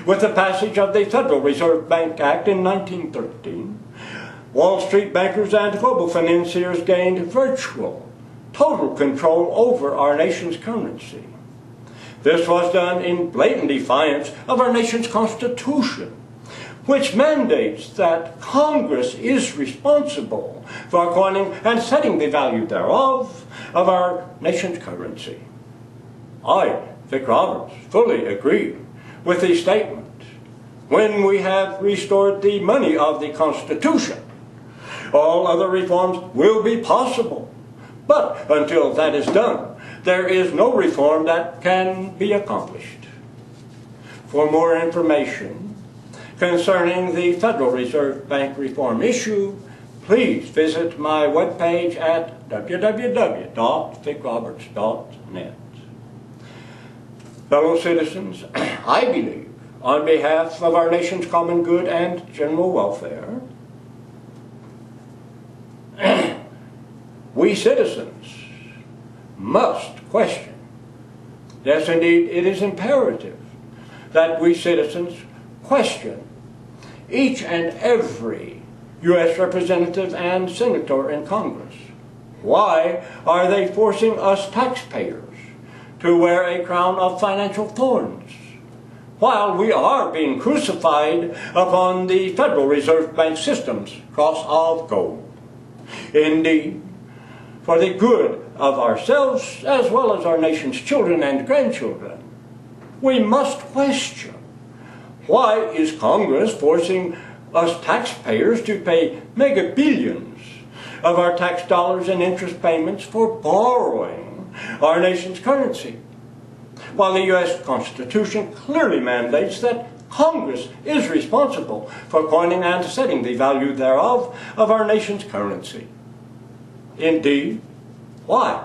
With the passage of the Federal Reserve Bank Act in 1913, Wall Street bankers and global financiers gained virtual, total control over our nation's currency. This was done in blatant defiance of our nation's Constitution, which mandates that Congress is responsible for coining and setting the value thereof of our nation's currency. I, Vic Roberts, fully agree with the statement. When we have restored the money of the Constitution, all other reforms will be possible. But until that is done, there is no reform that can be accomplished. For more information concerning the Federal Reserve Bank reform issue, please visit my webpage at www.vicroberts.net. Fellow citizens, I believe, on behalf of our nation's common good and general welfare, we citizens must question. Yes, indeed, it is imperative that we citizens question each and every U.S. representative and senator in Congress. Why are they forcing us taxpayers to wear a crown of financial thorns, while we are being crucified upon the Federal Reserve Bank system's cross of gold? Indeed, for the good of ourselves as well as our nation's children and grandchildren, we must question, why is Congress forcing us taxpayers to pay mega billions of our tax dollars in interest payments for borrowing our nation's currency, while the U.S. Constitution clearly mandates that Congress is responsible for coining and setting the value thereof of our nation's currency? Indeed, why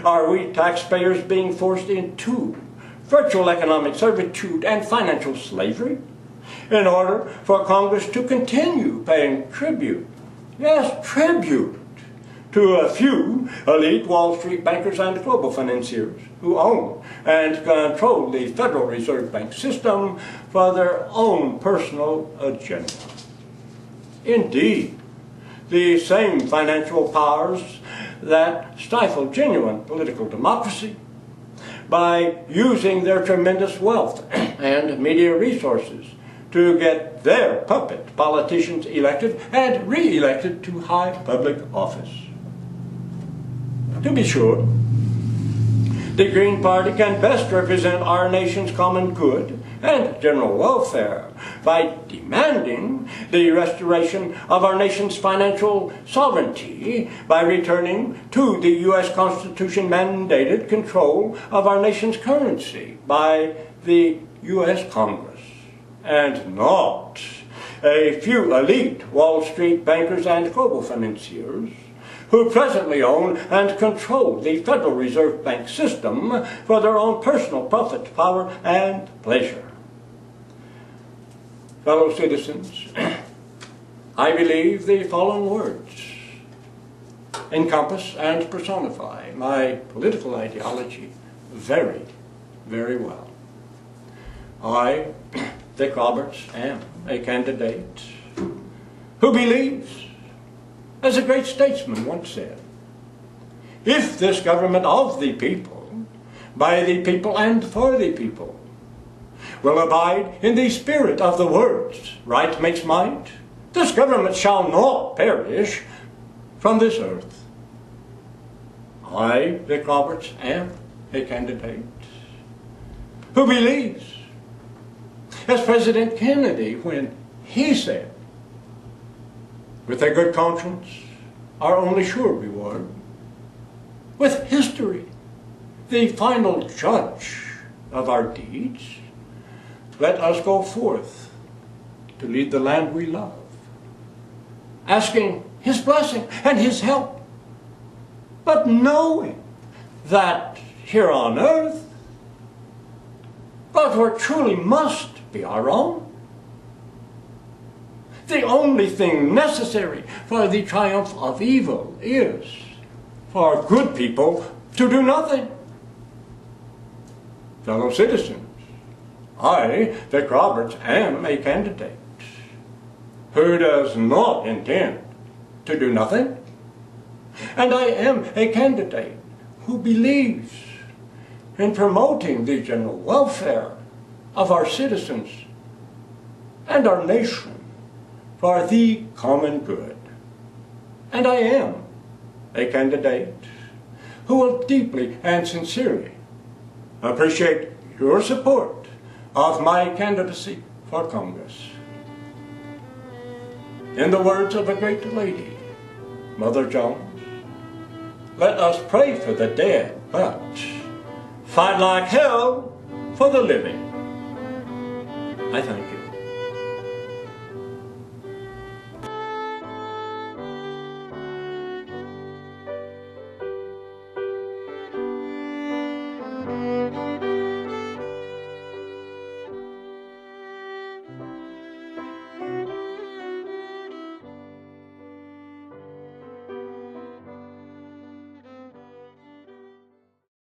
are we taxpayers being forced into virtual economic servitude and financial slavery in order for Congress to continue paying tribute, yes, tribute, to a few elite Wall Street bankers and global financiers who own and control the Federal Reserve Bank system for their own personal agenda? Indeed, the same financial powers that stifle genuine political democracy by using their tremendous wealth and media resources to get their puppet politicians elected and re-elected to high public office. To be sure, the Green Party can best represent our nation's common good and general welfare by demanding the restoration of our nation's financial sovereignty by returning to the U.S. Constitution-mandated control of our nation's currency by the U.S. Congress, and not a few elite Wall Street bankers and global financiers who presently own and control the Federal Reserve Bank system for their own personal profit, power, and pleasure. Fellow citizens, I believe the following words encompass and personify my political ideology very, very well. I, Vic Roberts, am a candidate who believes, as a great statesman once said, if this government of the people, by the people and for the people, will abide in the spirit of the words, right makes might, this government shall not perish from this earth. I, Vic Roberts, am a candidate who believes, as President Kennedy when he said, with a good conscience, our only sure reward, with history, the final judge of our deeds, let us go forth to lead the land we love, asking His blessing and His help, but knowing that here on earth, God's work truly must be our own. The only thing necessary for the triumph of evil is for good people to do nothing. Fellow citizens, I, Vic Roberts, am a candidate who does not intend to do nothing. And I am a candidate who believes in promoting the general welfare of our citizens and our nation for the common good. And I am a candidate who will deeply and sincerely appreciate your support of my candidacy for Congress. In the words of a great lady, Mother Jones, let us pray for the dead, but fight like hell for the living. I thank you.